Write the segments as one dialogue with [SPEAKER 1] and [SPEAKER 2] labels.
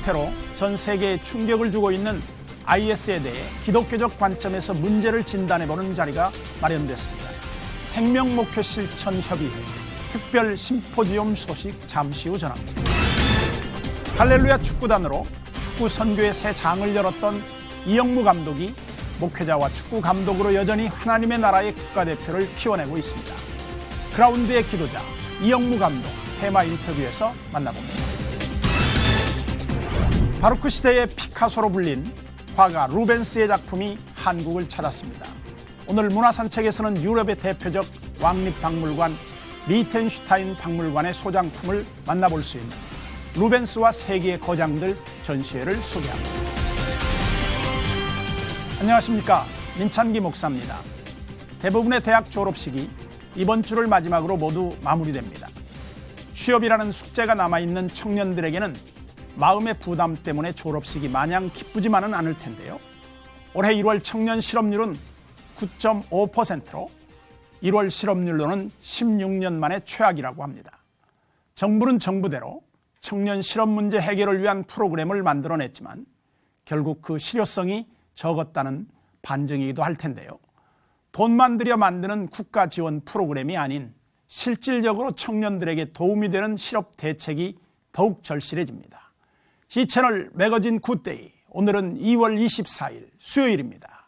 [SPEAKER 1] 형태로 전 세계에 충격을 주고 있는 IS에 대해 기독교적 관점에서 문제를 진단해보는 자리가 마련됐습니다. 생명목표실천협의회 특별 심포지움 소식 잠시 후 전합니다. 할렐루야 축구단으로 축구 선교의 새 장을 열었던 이영무 감독이 목회자와 축구 감독으로 여전히 하나님의 나라의 국가대표를 키워내고 있습니다. 그라운드의 기도자 이영무 감독 테마 인터뷰에서 만나봅니다. 바로크 시대의 피카소로 불린 화가 루벤스의 작품이 한국을 찾았습니다. 오늘 문화산책에서는 유럽의 대표적 왕립박물관 리텐슈타인 박물관의 소장품을 만나볼 수 있는 루벤스와 세계의 거장들 전시회를 소개합니다. 안녕하십니까, 민찬기 목사입니다. 대부분의 대학 졸업식이 이번 주를 마지막으로 모두 마무리됩니다. 취업이라는 숙제가 남아있는 청년들에게는 마음의 부담 때문에 졸업식이 마냥 기쁘지만은 않을 텐데요. 올해 1월 청년 실업률은 9.5%로 1월 실업률로는 16년 만에 최악이라고 합니다. 정부는 정부대로 청년 실업 문제 해결을 위한 프로그램을 만들어냈지만 결국 그 실효성이 적었다는 반증이기도 할 텐데요. 돈만 들여 만드는 국가 지원 프로그램이 아닌 실질적으로 청년들에게 도움이 되는 실업 대책이 더욱 절실해집니다. 시채널 매거진 굿데이, 오늘은 2월 24일 수요일입니다.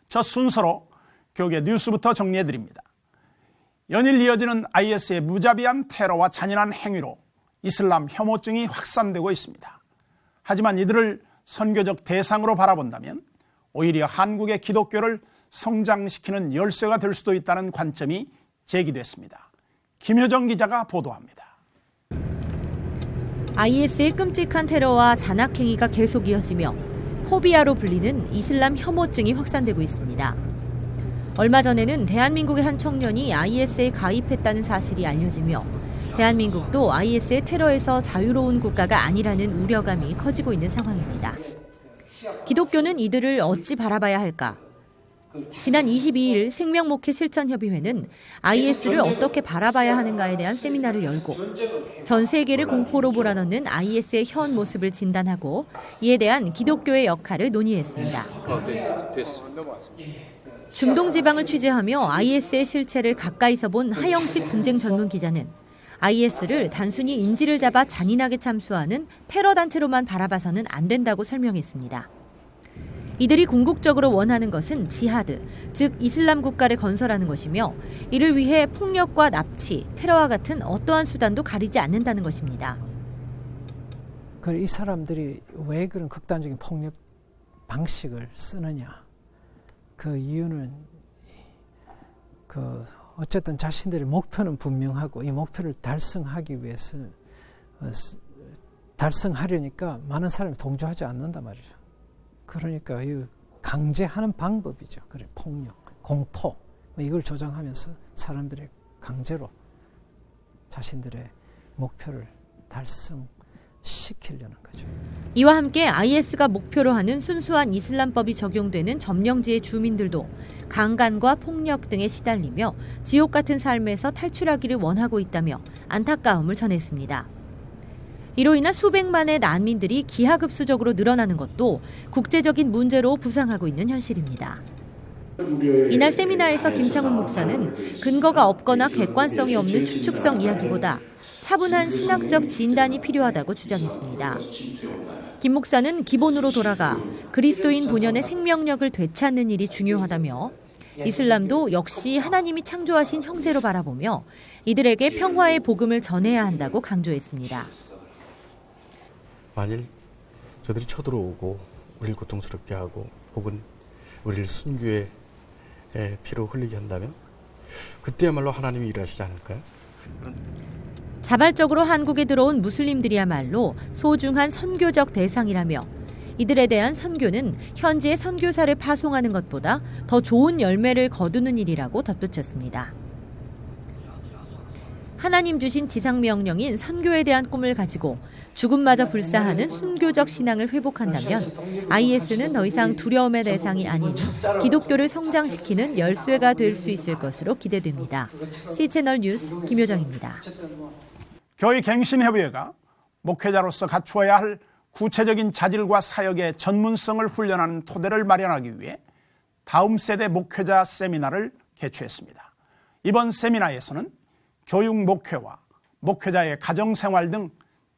[SPEAKER 1] 첫 순서로 교계 뉴스부터 정리해드립니다. 연일 이어지는 IS의 무자비한 테러와 잔인한 행위로 이슬람 혐오증이 확산되고 있습니다. 하지만 이들을 선교적 대상으로 바라본다면 오히려 한국의 기독교를 성장시키는 열쇠가 될 수도 있다는 관점이 제기됐습니다. 김효정 기자가 보도합니다.
[SPEAKER 2] IS의 끔찍한 테러와 잔악행위가 계속 이어지며 포비아로 불리는 이슬람 혐오증이 확산되고 있습니다. 얼마 전에는 대한민국의 한 청년이 IS에 가입했다는 사실이 알려지며 대한민국도 IS의 테러에서 자유로운 국가가 아니라는 우려감이 커지고 있는 상황입니다. 기독교는 이들을 어찌 바라봐야 할까? 지난 22일 생명목회실천협의회는 IS를 어떻게 바라봐야 하는가에 대한 세미나를 열고 전 세계를 공포로 몰아넣는 IS의 현 모습을 진단하고 이에 대한 기독교의 역할을 논의했습니다. 중동 지방을 취재하며 IS의 실체를 가까이서 본 하영식 분쟁 전문 기자는 IS를 단순히 인질을 잡아 잔인하게 참수하는 테러 단체로만 바라봐서는 안 된다고 설명했습니다. 이들이 궁극적으로 원하는 것은 지하드, 즉 이슬람 국가를 건설하는 것이며 이를 위해 폭력과 납치, 테러와 같은 어떠한 수단도 가리지 않는다는 것입니다.
[SPEAKER 3] 이 사람들이 왜 그런 극단적인 폭력 방식을 쓰느냐? 그 이유는 어쨌든 자신들의 목표는 분명하고 이 목표를 달성하기 위해서 달성하려니까 많은 사람이 동조하지 않는단 말이죠. 그러니까 이 강제하는 방법이죠. 그래, 폭력, 공포 이걸 조장하면서 사람들이 강제로 자신들의 목표를 달성시키려는 거죠.
[SPEAKER 2] 이와 함께 IS가 목표로 하는 순수한 이슬람법이 적용되는 점령지의 주민들도 강간과 폭력 등에 시달리며 지옥 같은 삶에서 탈출하기를 원하고 있다며 안타까움을 전했습니다. 이로 인한 수백만의 난민들이 기하급수적으로 늘어나는 것도 국제적인 문제로 부상하고 있는 현실입니다. 이날 세미나에서 김창훈 목사는 근거가 없거나 객관성이 없는 추측성 이야기보다 차분한 신학적 진단이 필요하다고 주장했습니다. 김 목사는 기본으로 돌아가 그리스도인 본연의 생명력을 되찾는 일이 중요하다며 이슬람도 역시 하나님이 창조하신 형제로 바라보며 이들에게 평화의 복음을 전해야 한다고 강조했습니다.
[SPEAKER 4] 만일 저들이 쳐들어오고 우리를 고통스럽게 하고 혹은 우리를 순교의 피로 흘리게 한다면 그때야말로 하나님이 일하시지 않을까요?
[SPEAKER 2] 자발적으로 한국에 들어온 무슬림들이야말로 소중한 선교적 대상이라며 이들에 대한 선교는 현지의 선교사를 파송하는 것보다 더 좋은 열매를 거두는 일이라고 덧붙였습니다. 하나님 주신 지상명령인 선교에 대한 꿈을 가지고 죽음마저 불사하는 순교적 신앙을 회복한다면 IS는 더 이상 두려움의 대상이 아닌 기독교를 성장시키는 열쇠가 될 수 있을 것으로 기대됩니다. C채널 뉴스 김효정입니다.
[SPEAKER 1] 교회갱신협의회가 목회자로서 갖추어야 할 구체적인 자질과 사역의 전문성을 훈련하는 토대를 마련하기 위해 다음 세대 목회자 세미나를 개최했습니다. 이번 세미나에서는 교육 목회와 목회자의 가정생활 등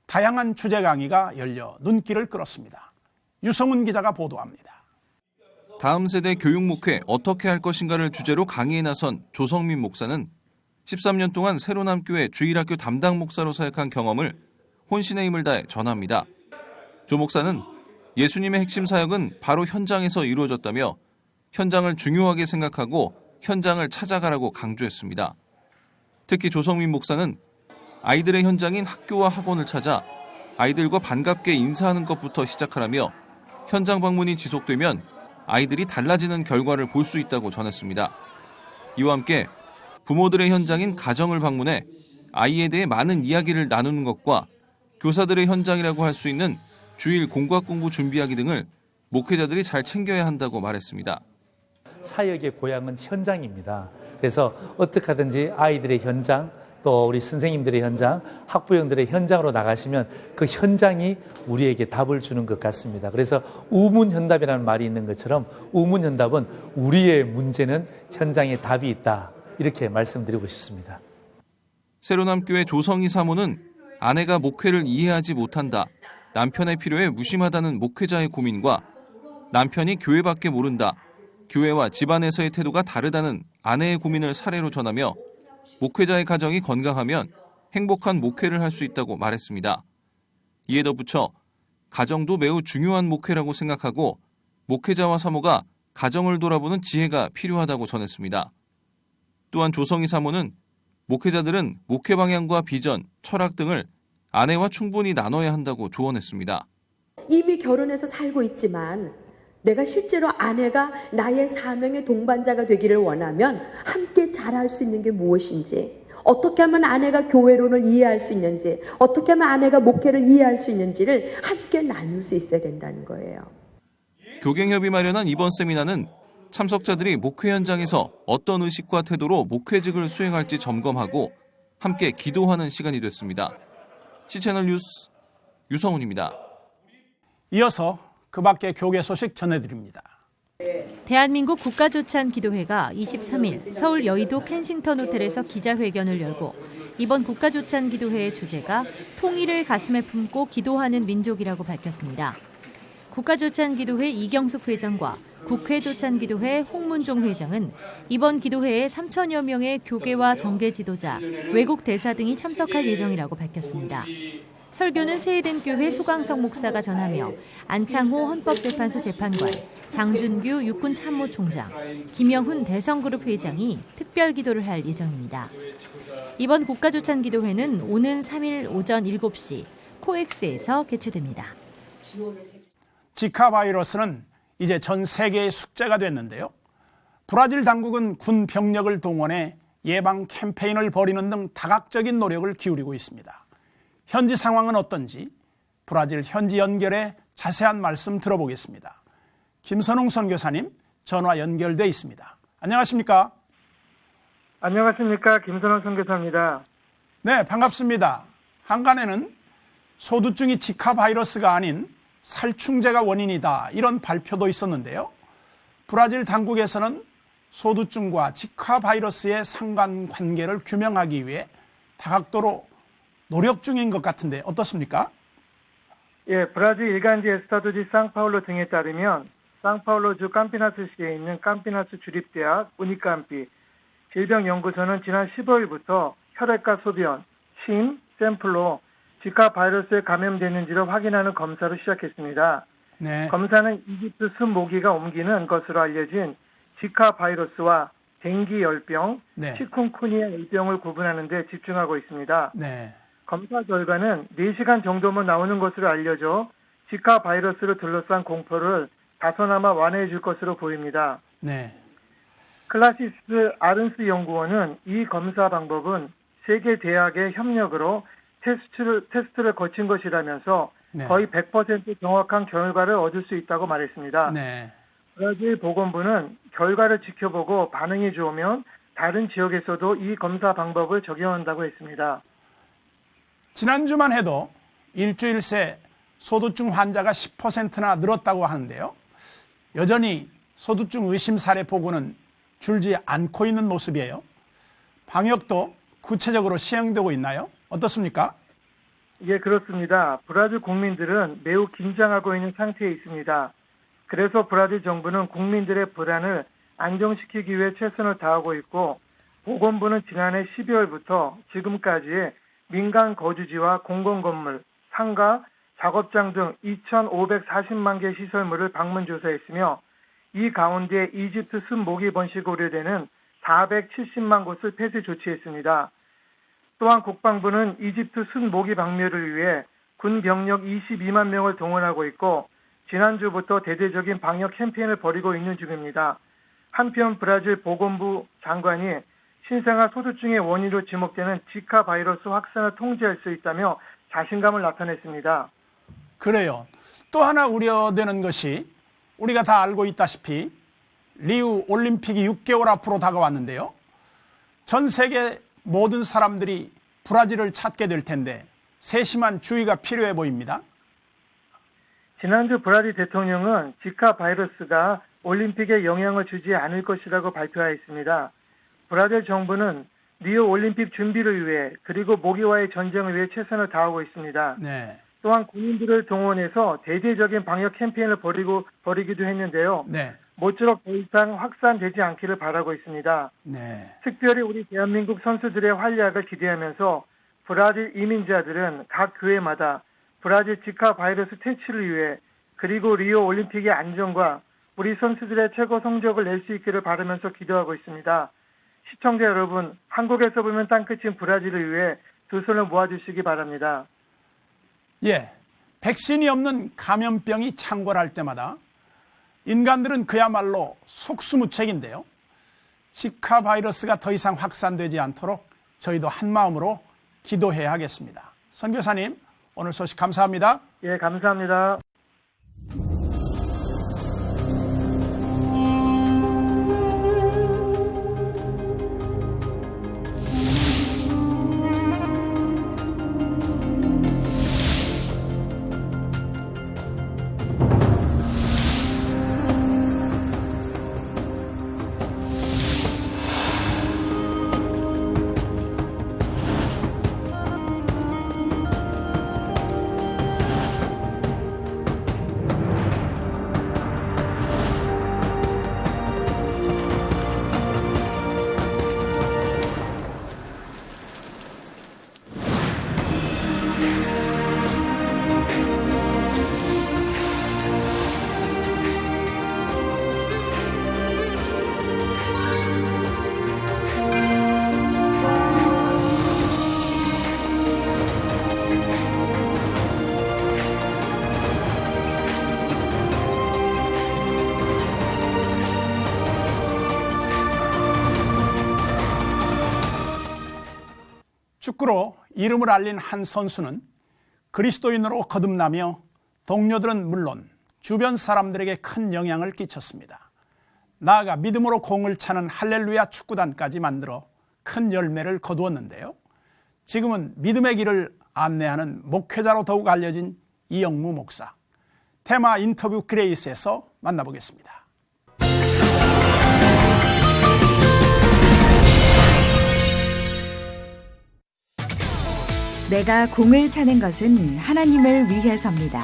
[SPEAKER 1] 다양한 주제 강의가 열려 눈길을 끌었습니다. 유성훈 기자가 보도합니다.
[SPEAKER 5] 다음 세대 교육 목회 어떻게 할 것인가를 주제로 강의에 나선 조성민 목사는 13년 동안 새로남교회 주일학교 담당 목사로 사역한 경험을 혼신의 힘을 다해 전합니다. 조 목사는 예수님의 핵심 사역은 바로 현장에서 이루어졌다며 현장을 중요하게 생각하고 현장을 찾아가라고 강조했습니다. 특히 조성민 목사는 아이들의 현장인 학교와 학원을 찾아 아이들과 반갑게 인사하는 것부터 시작하라며 현장 방문이 지속되면 아이들이 달라지는 결과를 볼 수 있다고 전했습니다. 이와 함께 부모들의 현장인 가정을 방문해 아이에 대해 많은 이야기를 나누는 것과 교사들의 현장이라고 할 수 있는 주일 공과 공부 준비하기 등을 목회자들이 잘 챙겨야 한다고 말했습니다.
[SPEAKER 6] 사역의 고향은 현장입니다. 그래서 어떻게 하든지 아이들의 현장, 또 우리 선생님들의 현장, 학부형들의 현장으로 나가시면 그 현장이 우리에게 답을 주는 것 같습니다. 그래서 우문현답이라는 말이 있는 것처럼 우문현답은 우리의 문제는 현장에 답이 있다. 이렇게 말씀드리고 싶습니다.
[SPEAKER 5] 새로남교회 조성희 사모는 아내가 목회를 이해하지 못한다, 남편의 필요에 무심하다는 목회자의 고민과 남편이 교회밖에 모른다, 교회와 집안에서의 태도가 다르다는 아내의 고민을 사례로 전하며 목회자의 가정이 건강하면 행복한 목회를 할 수 있다고 말했습니다. 이에 덧붙여 가정도 매우 중요한 목회라고 생각하고 목회자와 사모가 가정을 돌아보는 지혜가 필요하다고 전했습니다. 또한 조성희 사모는 목회자들은 목회 방향과 비전, 철학 등을 아내와 충분히 나눠야 한다고 조언했습니다.
[SPEAKER 7] 이미 결혼해서 살고 있지만 내가 실제로 아내가 나의 사명의 동반자가 되기를 원하면 함께 잘할 수 있는 게 무엇인지, 어떻게 하면 아내가 교회론을 이해할 수 있는지, 어떻게 하면 아내가 목회를 이해할 수 있는지를 함께 나눌 수 있어야 된다는 거예요.
[SPEAKER 5] 교갱협이 마련한 이번 세미나는 참석자들이 목회 현장에서 어떤 의식과 태도로 목회직을 수행할지 점검하고 함께 기도하는 시간이 됐습니다. C채널 뉴스 유성훈입니다.
[SPEAKER 1] 이어서 그 밖의 교계 소식 전해드립니다.
[SPEAKER 2] 대한민국 국가조찬기도회가 23일 서울 여의도 켄싱턴 호텔에서 기자회견을 열고 이번 국가조찬기도회의 주제가 통일을 가슴에 품고 기도하는 민족이라고 밝혔습니다. 국가조찬기도회 이경숙 회장과 국회조찬기도회 홍문종 회장은 이번 기도회에 3천여 명의 교계와 정계 지도자, 외국 대사 등이 참석할 예정이라고 밝혔습니다. 설교는 세해den교회 소강석 목사가 전하며 안창호 헌법재판소 재판관, 장준규 육군참모총장, 김영훈 대성그룹 회장이 특별 기도를 할 예정입니다. 이번 국가조찬기도회는 오는 3일 오전 7시 코엑스에서 개최됩니다.
[SPEAKER 1] 지카 바이러스는 이제 전 세계의 숙제가 됐는데요. 브라질 당국은 군 병력을 동원해 예방 캠페인을 벌이는 등 다각적인 노력을 기울이고 있습니다. 현지 상황은 어떤지 브라질 현지 연결에 자세한 말씀 들어보겠습니다. 김선홍 선교사님 전화 연결돼 있습니다. 안녕하십니까?
[SPEAKER 8] 안녕하십니까? 김선홍 선교사입니다.
[SPEAKER 1] 네, 반갑습니다. 한간에는 소두증이 지카 바이러스가 아닌 살충제가 원인이다, 이런 발표도 있었는데요. 브라질 당국에서는 소두증과 지카 바이러스의 상관관계를 규명하기 위해 다각도로 노력 중인 것 같은데 어떻습니까?
[SPEAKER 8] 예, 브라질 일간지 에스타도지 상파울로 등에 따르면 상파울로주 캄피나스시에 있는 캄피나스 주립대학 우니캄피 질병연구소는 지난 15일부터 혈액과 소변, 침, 샘플로 지카 바이러스에 감염됐는지를 확인하는 검사를 시작했습니다.
[SPEAKER 1] 네.
[SPEAKER 8] 검사는 이집트 숲 모기가 옮기는 것으로 알려진 지카 바이러스와 댕기 열병,
[SPEAKER 1] 네.
[SPEAKER 8] 치쿤쿠니아 열병을 구분하는 데 집중하고 있습니다.
[SPEAKER 1] 네.
[SPEAKER 8] 검사 결과는 4시간 정도면 나오는 것으로 알려져 지카 바이러스를 둘러싼 공포를 다소나마 완화해 줄 것으로 보입니다.
[SPEAKER 1] 네.
[SPEAKER 8] 클라시스 아른스 연구원은 이 검사 방법은 세계 대학의 협력으로 테스트를 거친 것이라면서
[SPEAKER 1] 네.
[SPEAKER 8] 거의 100% 정확한 결과를 얻을 수 있다고 말했습니다.
[SPEAKER 1] 네.
[SPEAKER 8] 브라질 보건부는 결과를 지켜보고 반응이 좋으면 다른 지역에서도 이 검사 방법을 적용한다고 했습니다.
[SPEAKER 1] 지난주만 해도 일주일 새 소두증 환자가 10%나 늘었다고 하는데요. 여전히 소두증 의심 사례 보고는 줄지 않고 있는 모습이에요. 방역도 구체적으로 시행되고 있나요? 어떻습니까?
[SPEAKER 8] 예, 그렇습니다. 브라질 국민들은 매우 긴장하고 있는 상태에 있습니다. 그래서 브라질 정부는 국민들의 불안을 안정시키기 위해 최선을 다하고 있고, 보건부는 지난해 12월부터 지금까지의 민간 거주지와 공공건물, 상가, 작업장 등 2,540만 개 시설물을 방문 조사했으며, 이 가운데 이집트 순모기 번식으로 우려되는 470만 곳을 폐쇄 조치했습니다. 또한 국방부는 이집트 순모기 박멸을 위해 군 병력 22만 명을 동원하고 있고, 지난주부터 대대적인 방역 캠페인을 벌이고 있는 중입니다. 한편 브라질 보건부 장관이 신생아 소두증의 원인으로 지목되는 지카 바이러스 확산을 통제할 수 있다며 자신감을 나타냈습니다.
[SPEAKER 1] 그래요. 또 하나 우려되는 것이 우리가 다 알고 있다시피 리우 올림픽이 6개월 앞으로 다가왔는데요. 전 세계 모든 사람들이 브라질을 찾게 될 텐데 세심한 주의가 필요해 보입니다.
[SPEAKER 8] 지난주 브라질 대통령은 지카 바이러스가 올림픽에 영향을 주지 않을 것이라고 발표하였습니다. 브라질 정부는 리우 올림픽 준비를 위해 그리고 모기와의 전쟁을 위해 최선을 다하고 있습니다.
[SPEAKER 1] 네.
[SPEAKER 8] 또한 국민들을 동원해서 대대적인 방역 캠페인을 벌이기도 했는데요.
[SPEAKER 1] 네.
[SPEAKER 8] 모쪼록 더 이상 확산되지 않기를 바라고 있습니다.
[SPEAKER 1] 네.
[SPEAKER 8] 특별히 우리 대한민국 선수들의 활약을 기대하면서 브라질 이민자들은 각 교회마다 브라질 지카 바이러스 퇴치를 위해 그리고 리우 올림픽의 안전과 우리 선수들의 최고 성적을 낼 수 있기를 바라면서 기도하고 있습니다. 시청자 여러분, 한국에서 보면 땅끝인 브라질을 위해 두 손을 모아주시기 바랍니다.
[SPEAKER 1] 예, 백신이 없는 감염병이 창궐할 때마다 인간들은 그야말로 속수무책인데요. 지카 바이러스가 더 이상 확산되지 않도록 저희도 한마음으로 기도해야 하겠습니다. 선교사님, 오늘 소식 감사합니다.
[SPEAKER 8] 예, 감사합니다.
[SPEAKER 1] 축구로 이름을 알린 한 선수는 그리스도인으로 거듭나며 동료들은 물론 주변 사람들에게 큰 영향을 끼쳤습니다. 나아가 믿음으로 공을 차는 할렐루야 축구단까지 만들어 큰 열매를 거두었는데요. 지금은 믿음의 길을 안내하는 목회자로 더욱 알려진 이영무 목사. 테마 인터뷰 그레이스에서 만나보겠습니다.
[SPEAKER 9] 내가 공을 차는 것은 하나님을 위해서입니다.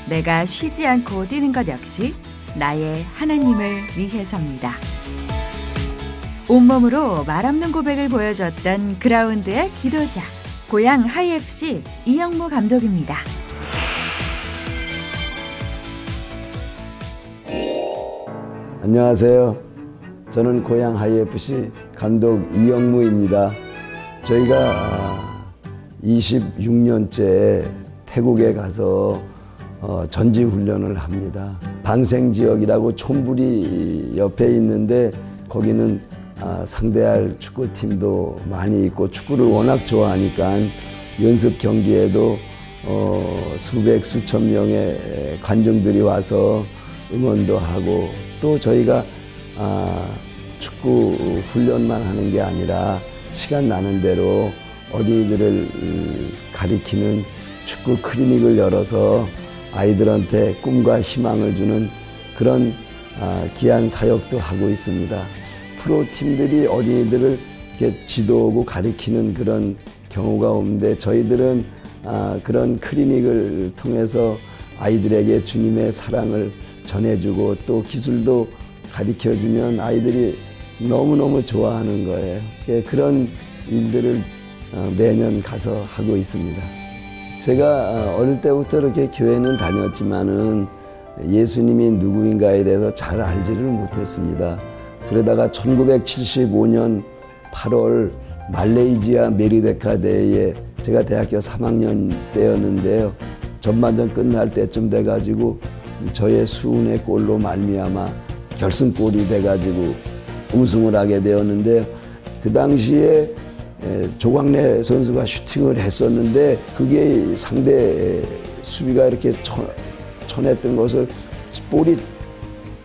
[SPEAKER 9] 내가 쉬지 않고 뛰는 것 역시 나의 하나님을 위해서입니다. 온몸으로 말없는 고백을 보여줬던 그라운드의 기도자, 고양 하이FC 이영무 감독입니다.
[SPEAKER 10] 안녕하세요. 저는 고양 하이FC 감독 이영무입니다. 저희가 26년째 태국에 가서 전지훈련을 합니다. 방생지역이라고 촌부리 옆에 있는데 거기는 상대할 축구팀도 많이 있고 축구를 워낙 좋아하니까 연습 경기에도 수백 수천 명의 관중들이 와서 응원도 하고 또 저희가 축구 훈련만 하는 게 아니라 시간 나는 대로 어린이들을 가리키는 축구 클리닉을 열어서 아이들한테 꿈과 희망을 주는 그런 귀한 사역도 하고 있습니다. 프로팀들이 어린이들을 이렇게 지도하고 가리키는 그런 경우가 없는데 저희들은 그런 클리닉을 통해서 아이들에게 주님의 사랑을 전해주고 또 기술도 가르쳐주면 아이들이 너무너무 좋아하는 거예요. 그런 일들을 매년 가서 하고 있습니다. 제가 어릴 때부터 이렇게 교회는 다녔지만은 예수님이 누구인가에 대해서 잘 알지를 못했습니다. 그러다가 1975년 8월 말레이시아 메리데카 대회에 제가 대학교 3학년 때였는데요. 전반전 끝날 때쯤 돼가지고 저의 수훈의 골로 말미암아 결승골이 돼가지고 우승을 하게 되었는데 그 당시에 조광래 선수가 슈팅을 했었는데 그게 상대 수비가 이렇게 쳐냈던 것을 볼이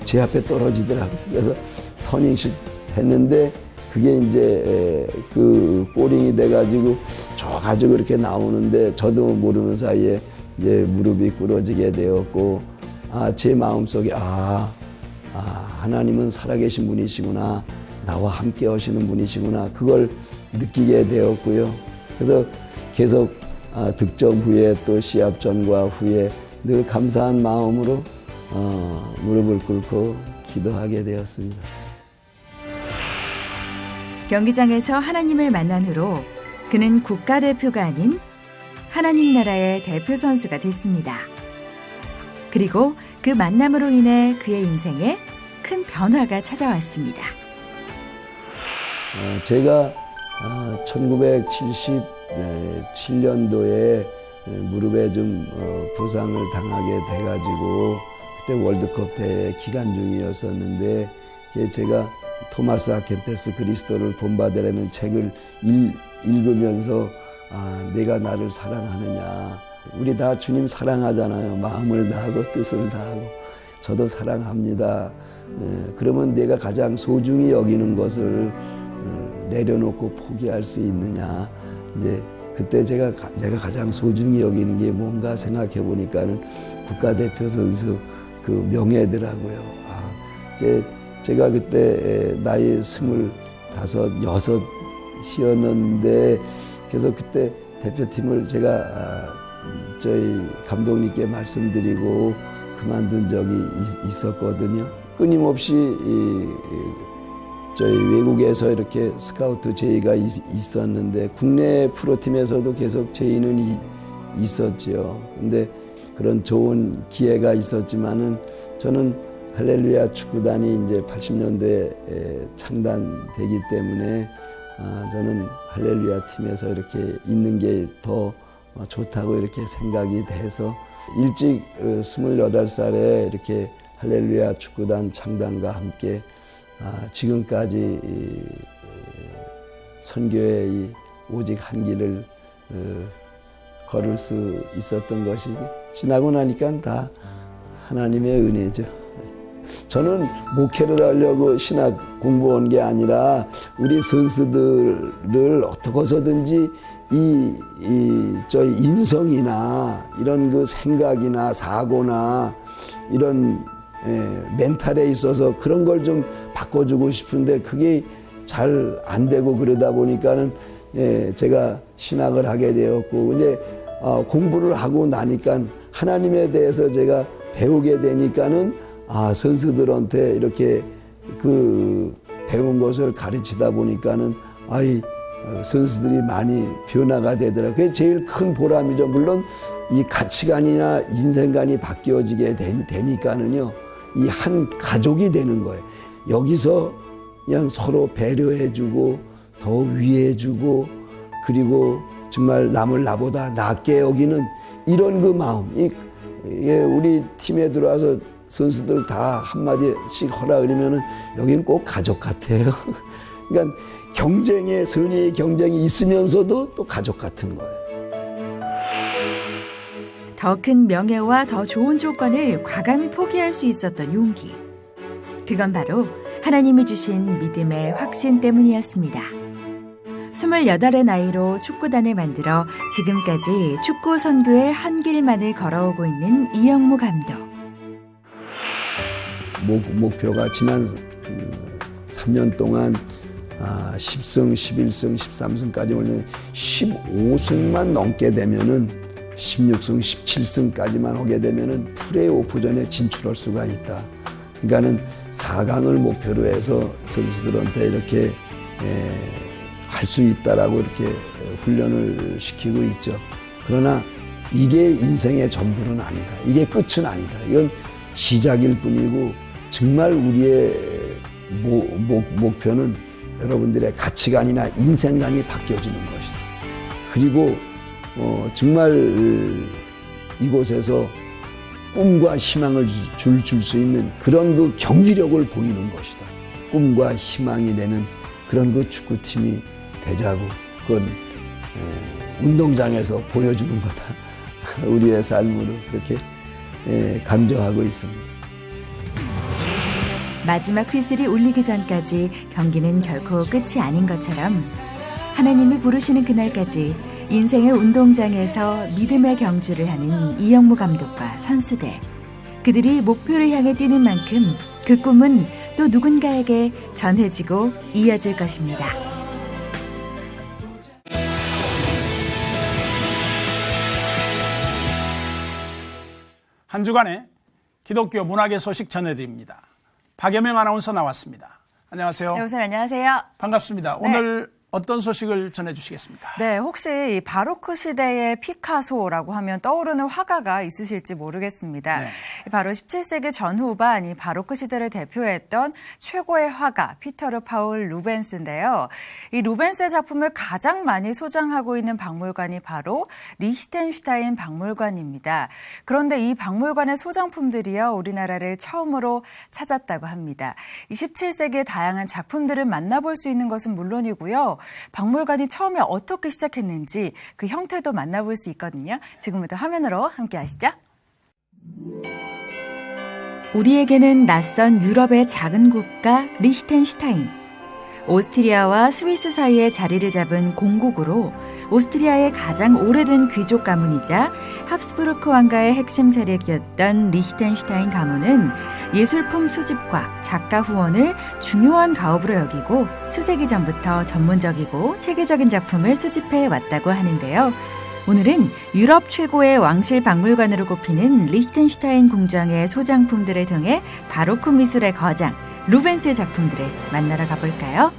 [SPEAKER 10] 제 앞에 떨어지더라고요. 그래서 터닝슛 했는데 그게 이제 그 볼링이 돼가지고 좁아가지고 이렇게 나오는데 저도 모르는 사이에 이제 무릎이 꿇어지게 되었고 제 마음속에 하나님은 살아계신 분이시구나, 나와 함께 하시는 분이시구나, 그걸 느끼게 되었고요. 그래서 계속 득점 후에 또 시합 전과 후에 늘 감사한 마음으로 무릎을 꿇고 기도하게 되었습니다.
[SPEAKER 9] 경기장에서 하나님을 만난 후로 그는 국가대표가 아닌 하나님 나라의 대표 선수가 됐습니다. 그리고 그 만남으로 인해 그의 인생에 큰 변화가 찾아왔습니다.
[SPEAKER 10] 제가 1977년도에 무릎에 좀 부상을 당하게 돼가지고 그때 월드컵 대회 기간 중이었었는데 제가 토마스 아 켐페스 그리스도를 본받으라는 책을 읽으면서 내가 나를 사랑하느냐, 우리 다 주님 사랑하잖아요. 마음을 다하고 뜻을 다하고 저도 사랑합니다. 그러면 내가 가장 소중히 여기는 것을 내려놓고 포기할 수 있느냐. 이제 그때 내가 가장 소중히 여기는 게 뭔가 생각해 보니까는 국가대표 선수 그 명예더라고요. 제가 그때 나이 25, 6이었는데 그래서 그때 대표팀을 제가 저희 감독님께 말씀드리고 그만둔 적이 있었거든요. 끊임없이 저희 외국에서 이렇게 스카우트 제의가 있었는데 국내 프로팀에서도 계속 제의는 있었죠. 근데 그런 좋은 기회가 있었지만은 저는 할렐루야 축구단이 이제 80년대에 창단되기 때문에 저는 할렐루야 팀에서 이렇게 있는 게 더 좋다고 이렇게 생각이 돼서 일찍 28살에 이렇게 할렐루야 축구단 창단과 함께 지금까지 선교의 오직 한 길을 걸을 수 있었던 것이 지나고 나니까 다 하나님의 은혜죠. 저는 목회를 하려고 신학 공부한 게 아니라 우리 선수들을 어떻게 해서든지 저희 인성이나 이런 그 생각이나 사고나 이런 멘탈에 있어서 그런 걸 좀 바꿔주고 싶은데 그게 잘 안 되고 그러다 보니까는 제가 신학을 하게 되었고 이제 공부를 하고 나니까 하나님에 대해서 제가 배우게 되니까는 선수들한테 이렇게 그 배운 것을 가르치다 보니까는 선수들이 많이 변화가 되더라고요. 그게 제일 큰 보람이죠. 물론 이 가치관이나 인생관이 바뀌어지게 되니까는요. 이 한 가족이 되는 거예요. 여기서 그냥 서로 배려해주고 더 위해주고 그리고 정말 남을 나보다 낫게 여기는 이런 그 마음. 우리 팀에 들어와서 선수들 다 한마디씩 하라 그러면은 여기는 꼭 가족 같아요. 그러니까 선의의 경쟁이 있으면서도 또 가족 같은 거예요.
[SPEAKER 9] 더 큰 명예와 더 좋은 조건을 과감히 포기할 수 있었던 용기. 그건 바로 하나님이 주신 믿음의 확신 때문이었습니다. 28의 나이로 축구단을 만들어 지금까지 축구 선교의 한 길만을 걸어오고 있는 이영무 감독.
[SPEAKER 10] 목표가 지난 3년 동안 10승, 11승, 13승까지 올리는 15승만 넘게 되면은 16승, 17승까지만 오게 되면은 플레이오프전에 진출할 수가 있다. 그러니까는 4강을 목표로 해서 선수들한테 이렇게 할 수 있다라고 이렇게 훈련을 시키고 있죠. 그러나 이게 인생의 전부는 아니다. 이게 끝은 아니다. 이건 시작일 뿐이고 정말 우리의 목표는 여러분들의 가치관이나 인생관이 바뀌어지는 것이다. 그리고 정말 이곳에서 꿈과 희망을 줄 수 있는 그런 그 경기력을 보이는 것이다. 꿈과 희망이 되는 그런 그 축구팀이 되자고 그건 운동장에서 보여주는 거다. 우리의 삶으로 그렇게 강조하고 있습니다.
[SPEAKER 9] 마지막 휘슬이 울리기 전까지 경기는 결코 끝이 아닌 것처럼 하나님이 부르시는 그날까지 인생의 운동장에서 믿음의 경주를 하는 이영무 감독과 선수들. 그들이 목표를 향해 뛰는 만큼 그 꿈은 또 누군가에게 전해지고 이어질 것입니다.
[SPEAKER 1] 한 주간의 기독교 문학의 소식 전해드립니다. 박여명 아나운서 나왔습니다. 안녕하세요.
[SPEAKER 11] 네, 우선 안녕하세요.
[SPEAKER 1] 반갑습니다.
[SPEAKER 11] 네.
[SPEAKER 1] 오늘 어떤 소식을 전해주시겠습니까?
[SPEAKER 11] 네, 혹시 이 바로크 시대의 피카소라고 하면 떠오르는 화가가 있으실지 모르겠습니다.
[SPEAKER 1] 네.
[SPEAKER 11] 바로 17세기 전후반 이 바로크 시대를 대표했던 최고의 화가 피터르 파울 루벤스인데요. 이 루벤스의 작품을 가장 많이 소장하고 있는 박물관이 바로 리히텐슈타인 박물관입니다. 그런데 이 박물관의 소장품들이요, 우리나라를 처음으로 찾았다고 합니다. 이 17세기의 다양한 작품들을 만나볼 수 있는 것은 물론이고요. 박물관이 처음에 어떻게 시작했는지 그 형태도 만나볼 수 있거든요. 지금부터 화면으로 함께 하시죠.
[SPEAKER 9] 우리에게는 낯선 유럽의 작은 국가 리히텐슈타인. 오스트리아와 스위스 사이에 자리를 잡은 공국으로 오스트리아의 가장 오래된 귀족 가문이자 합스부르크 왕가의 핵심 세력이었던 리히텐슈타인 가문은 예술품 수집과 작가 후원을 중요한 가업으로 여기고 수세기 전부터 전문적이고 체계적인 작품을 수집해 왔다고 하는데요. 오늘은 유럽 최고의 왕실 박물관으로 꼽히는 리히텐슈타인 궁정의 소장품들을 통해 바로크 미술의 거장 루벤스의 작품들을 만나러 가볼까요?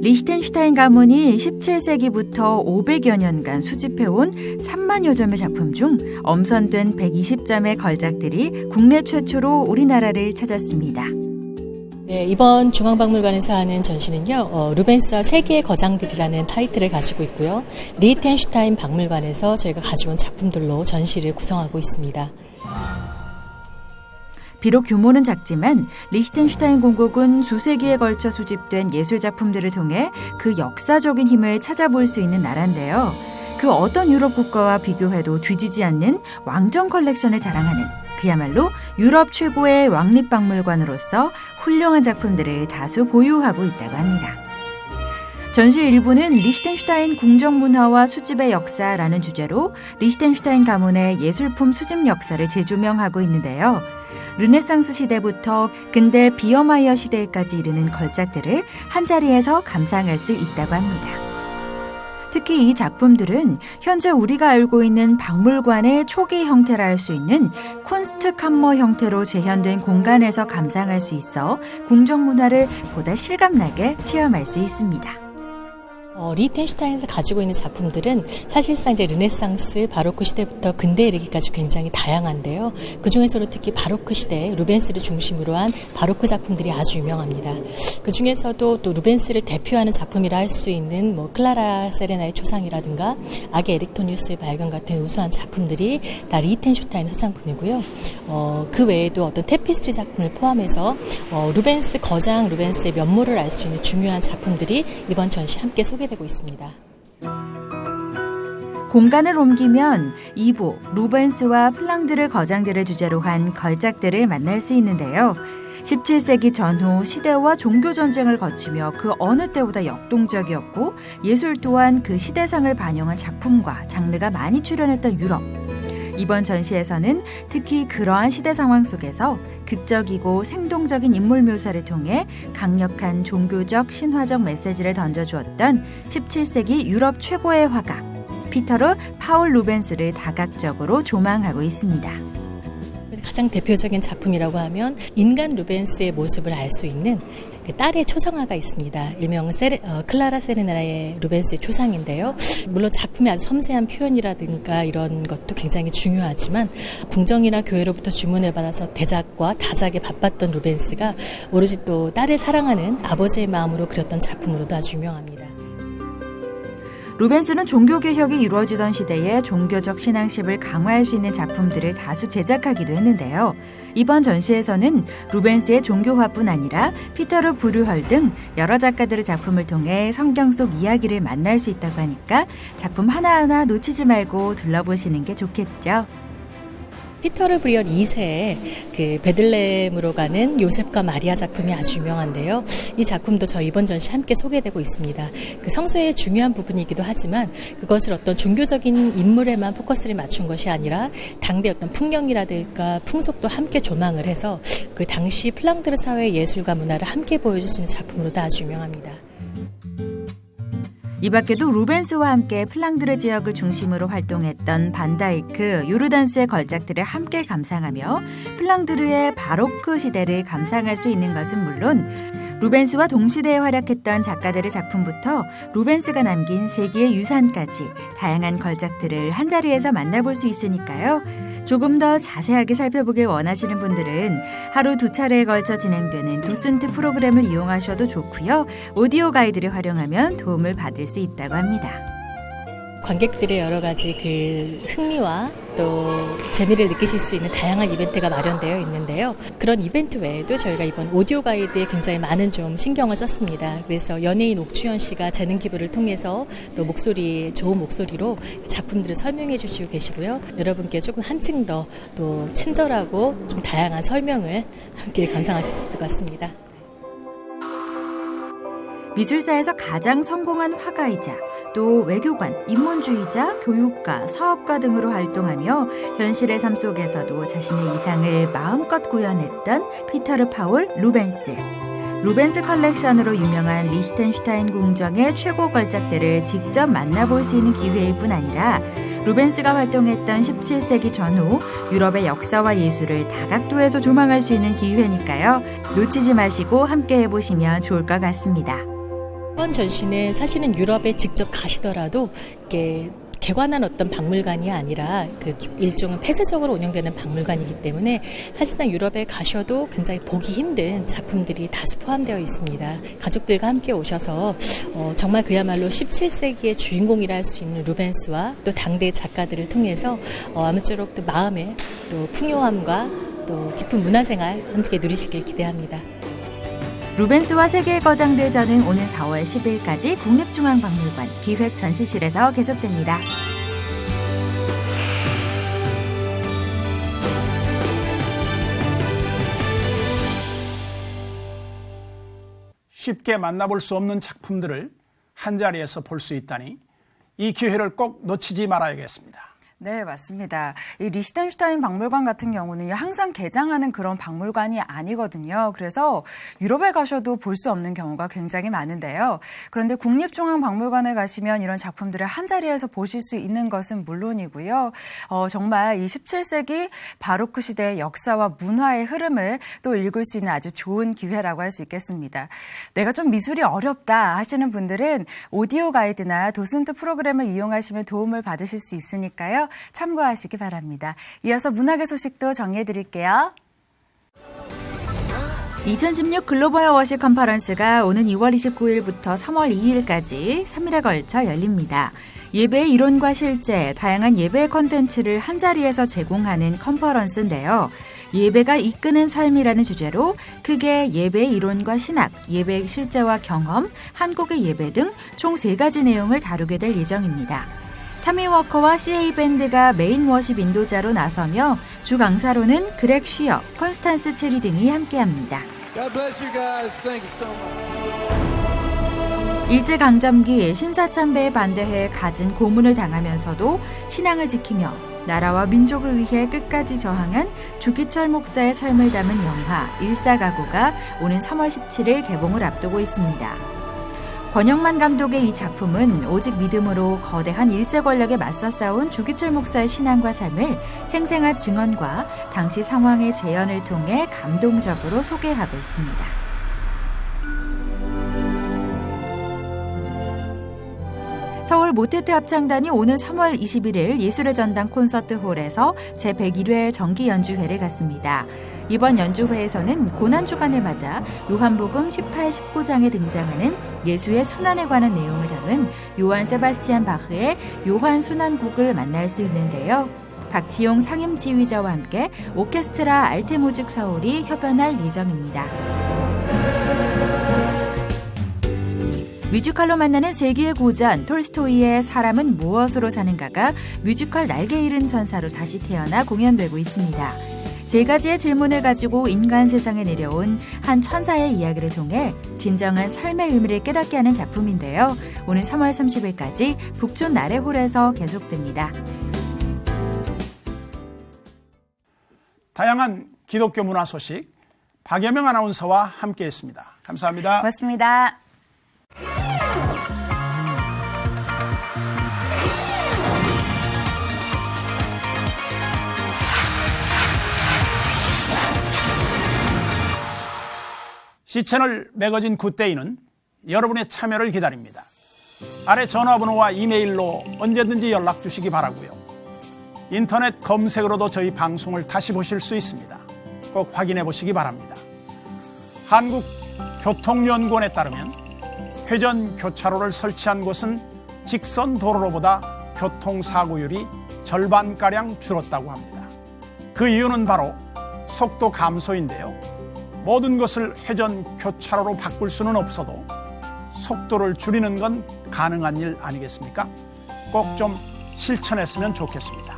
[SPEAKER 9] 리히텐슈타인 가문이 17세기부터 500여 년간 수집해온 3만여 점의 작품 중 엄선된 120점의 걸작들이 국내 최초로 우리나라를 찾았습니다.
[SPEAKER 12] 네, 이번 중앙박물관에서 하는 전시는요, 루벤스와 세계의 거장들이라는 타이틀을 가지고 있고요. 리히텐슈타인 박물관에서 저희가 가져온 작품들로 전시를 구성하고 있습니다.
[SPEAKER 9] 비록 규모는 작지만 리히텐슈타인 공국은 수세기에 걸쳐 수집된 예술작품들을 통해 그 역사적인 힘을 찾아볼 수 있는 나라인데요. 그 어떤 유럽 국가와 비교해도 뒤지지 않는 왕정 컬렉션을 자랑하는 그야말로 유럽 최고의 왕립박물관으로서 훌륭한 작품들을 다수 보유하고 있다고 합니다. 전시 일부는 리히텐슈타인 궁정 문화와 수집의 역사라는 주제로 리히텐슈타인 가문의 예술품 수집 역사를 재조명하고 있는데요. 르네상스 시대부터 근대 비어마이어 시대까지 이르는 걸작들을 한자리에서 감상할 수 있다고 합니다. 특히 이 작품들은 현재 우리가 알고 있는 박물관의 초기 형태라 할 수 있는 쿤스트 캄머 형태로 재현된 공간에서 감상할 수 있어 궁정 문화를 보다 실감나게 체험할 수 있습니다.
[SPEAKER 12] 리히텐슈타인에서 가지고 있는 작품들은 사실상 이제 르네상스, 바로크 시대부터 근대에 이르기까지 굉장히 다양한데요. 그 중에서도 특히 바로크 시대 루벤스를 중심으로 한 바로크 작품들이 아주 유명합니다. 그 중에서도 또 루벤스를 대표하는 작품이라 할 수 있는 클라라 세레나의 초상이라든가 아게 에릭토니우스의 발견 같은 우수한 작품들이 다 리히텐슈타인 소장품이고요. 그 외에도 어떤 테피스트리 작품을 포함해서 루벤스 거장 루벤스의 면모를 알 수 있는 중요한 작품들이 이번 전시에 함께 소개되고 있습니다.
[SPEAKER 9] 공간을 옮기면 2부 루벤스와 플랑드르 거장들을 주제로 한 걸작들을 만날 수 있는데요. 17세기 전후 시대와 종교 전쟁을 거치며 그 어느 때보다 역동적이었고 예술 또한 그 시대상을 반영한 작품과 장르가 많이 출연했던 유럽. 이번 전시에서는 특히 그러한 시대 상황 속에서 극적이고 생동적인 인물 묘사를 통해 강력한 종교적 신화적 메시지를 던져주었던 17세기 유럽 최고의 화가 피터르 파울 루벤스를 다각적으로 조망하고 있습니다.
[SPEAKER 12] 가장 대표적인 작품이라고 하면 인간 루벤스의 모습을 알 수 있는 그 딸의 초상화가 있습니다. 일명 클라라 세레나의 루벤스의 초상인데요. 물론 작품의 아주 섬세한 표현이라든가 이런 것도 굉장히 중요하지만 궁정이나 교회로부터 주문을 받아서 대작과 다작에 바빴던 루벤스가 오로지 또 딸을 사랑하는 아버지의 마음으로 그렸던 작품으로도 아주 유명합니다.
[SPEAKER 9] 루벤스는 종교개혁이 이루어지던 시대에 종교적 신앙심을 강화할 수 있는 작품들을 다수 제작하기도 했는데요. 이번 전시에서는 루벤스의 종교화뿐 아니라 피터르 브류헐 등 여러 작가들의 작품을 통해 성경 속 이야기를 만날 수 있다고 하니까 작품 하나하나 놓치지 말고 둘러보시는 게 좋겠죠.
[SPEAKER 12] 피터르 브리얼 2세의 그 베들레헴으로 가는 요셉과 마리아 작품이 아주 유명한데요. 이 작품도 저희 이번 전시 함께 소개되고 있습니다. 그 성서의 중요한 부분이기도 하지만 그것을 어떤 종교적인 인물에만 포커스를 맞춘 것이 아니라 당대 어떤 풍경이라든가 풍속도 함께 조망을 해서 그 당시 플랑드르 사회의 예술과 문화를 함께 보여줄 수 있는 작품으로도 아주 유명합니다.
[SPEAKER 9] 이 밖에도 루벤스와 함께 플랑드르 지역을 중심으로 활동했던 반다이크, 요르단스의 걸작들을 함께 감상하며 플랑드르의 바로크 시대를 감상할 수 있는 것은 물론 루벤스와 동시대에 활약했던 작가들의 작품부터 루벤스가 남긴 세계의 유산까지 다양한 걸작들을 한자리에서 만나볼 수 있으니까요. 조금 더 자세하게 살펴보길 원하시는 분들은 하루 2차례에 걸쳐 진행되는 도슨트 프로그램을 이용하셔도 좋고요. 오디오 가이드를 활용하면 도움을 받을 수 있다고 합니다.
[SPEAKER 12] 관객들의 여러 가지 그 흥미와 또 재미를 느끼실 수 있는 다양한 이벤트가 마련되어 있는데요. 그런 이벤트 외에도 저희가 이번 오디오 가이드에 굉장히 많은 좀 신경을 썼습니다. 그래서 연예인 옥주현 씨가 재능 기부를 통해서 또 좋은 목소리로 작품들을 설명해 주시고 계시고요. 여러분께 조금 한층 더 또 친절하고 좀 다양한 설명을 함께 감상하실 수 있을 것 같습니다.
[SPEAKER 9] 미술사에서 가장 성공한 화가이자 또 외교관, 인문주의자, 교육가, 사업가 등으로 활동하며 현실의 삶 속에서도 자신의 이상을 마음껏 구현했던 피터르 파울 루벤스. 루벤스 컬렉션으로 유명한 리히텐슈타인 궁정의 최고 걸작들을 직접 만나볼 수 있는 기회일 뿐 아니라 루벤스가 활동했던 17세기 전후 유럽의 역사와 예술을 다각도에서 조망할 수 있는 기회니까요. 놓치지 마시고 함께 해보시면 좋을 것 같습니다.
[SPEAKER 12] 이번 전시는 사실은 유럽에 직접 가시더라도 이게 개관한 어떤 박물관이 아니라 그 일종은 폐쇄적으로 운영되는 박물관이기 때문에 사실상 유럽에 가셔도 굉장히 보기 힘든 작품들이 다수 포함되어 있습니다. 가족들과 함께 오셔서 정말 그야말로 17세기의 주인공이라 할 수 있는 루벤스와 또 당대 작가들을 통해서 아무쪼록 또 마음의 또 풍요함과 또 깊은 문화생활 함께 누리시길 기대합니다.
[SPEAKER 9] 루벤스와 세계의 거장대전은 오는 4월 10일까지 국립중앙박물관 기획전시실에서 계속됩니다.
[SPEAKER 1] 쉽게 만나볼 수 없는 작품들을 한자리에서 볼 수 있다니 이 기회를 꼭 놓치지 말아야겠습니다.
[SPEAKER 11] 네, 맞습니다. 이 리히텐슈타인 박물관 같은 경우는 항상 개장하는 그런 박물관이 아니거든요. 그래서 유럽에 가셔도 볼 수 없는 경우가 굉장히 많은데요. 그런데 국립중앙박물관에 가시면 이런 작품들을 한자리에서 보실 수 있는 것은 물론이고요. 정말 이 17세기 바로크 시대의 역사와 문화의 흐름을 또 읽을 수 있는 아주 좋은 기회라고 할 수 있겠습니다. 내가 좀 미술이 어렵다 하시는 분들은 오디오 가이드나 도슨트 프로그램을 이용하시면 도움을 받으실 수 있으니까요. 참고하시기 바랍니다. 이어서 문학의 소식도 정리해드릴게요.
[SPEAKER 9] 2016 글로벌 워십 컨퍼런스가 오는 2월 29일부터 3월 2일까지 3일에 걸쳐 열립니다. 예배의 이론과 실제, 다양한 예배 콘텐츠를 한자리에서 제공하는 컨퍼런스인데요. 예배가 이끄는 삶이라는 주제로 크게 예배의 이론과 신학, 예배의 실제와 경험, 한국의 예배 등 총 3가지 내용을 다루게 될 예정입니다. 타미 워커와 CA 밴드가 메인 워십 인도자로 나서며 주 강사로는 그렉 쉬어, 컨스탄스 체리 등이 함께합니다. 일제강점기 신사참배에 반대해 갖은 고문을 당하면서도 신앙을 지키며 나라와 민족을 위해 끝까지 저항한 주기철 목사의 삶을 담은 영화 일사가구가 오는 3월 17일 개봉을 앞두고 있습니다. 권영만 감독의 이 작품은 오직 믿음으로 거대한 일제 권력에 맞서 싸운 주기철 목사의 신앙과 삶을 생생한 증언과 당시 상황의 재현을 통해 감동적으로 소개하고 있습니다. 서울 모테트 합창단이 오는 3월 21일 예술의 전당 콘서트홀에서 제101회 정기 연주회를 갖습니다. 이번 연주회에서는 고난주간을 맞아 요한복음 18, 19장에 등장하는 예수의 순환에 관한 내용을 담은 요한 세바스티안 바흐의 요한 순환곡을 만날 수 있는데요. 박지용 상임지휘자와 함께 오케스트라 알테무직 서울이 협연할 예정입니다. 뮤지컬로 만나는 세기의 고전 톨스토이의 사람은 무엇으로 사는가가 뮤지컬 날개 잃은 천사로 다시 태어나 공연되고 있습니다. 3가지의 질문을 가지고 인간 세상에 내려온 한 천사의 이야기를 통해 진정한 삶의 의미를 깨닫게 하는 작품인데요. 오는 3월 30일까지 북촌 나래홀에서 계속됩니다.
[SPEAKER 1] 다양한 기독교 문화 소식 박예명 아나운서와 함께했습니다. 감사합니다.
[SPEAKER 11] 고맙습니다.
[SPEAKER 1] 시채널 매거진 굿데이는 여러분의 참여를 기다립니다. 아래 전화번호와 이메일로 언제든지 연락 주시기 바라고요. 인터넷 검색으로도 저희 방송을 다시 보실 수 있습니다. 꼭 확인해 보시기 바랍니다. 한국교통연구원에 따르면 회전 교차로를 설치한 곳은 직선 도로로보다 교통사고율이 절반가량 줄었다고 합니다. 그 이유는 바로 속도 감소인데요. 모든 것을 회전 교차로로 바꿀 수는 없어도 속도를 줄이는 건 가능한 일 아니겠습니까? 꼭 좀 실천했으면 좋겠습니다.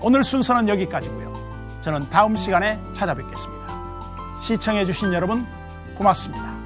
[SPEAKER 1] 오늘 순서는 여기까지고요. 저는 다음 시간에 찾아뵙겠습니다. 시청해 주신 여러분 고맙습니다.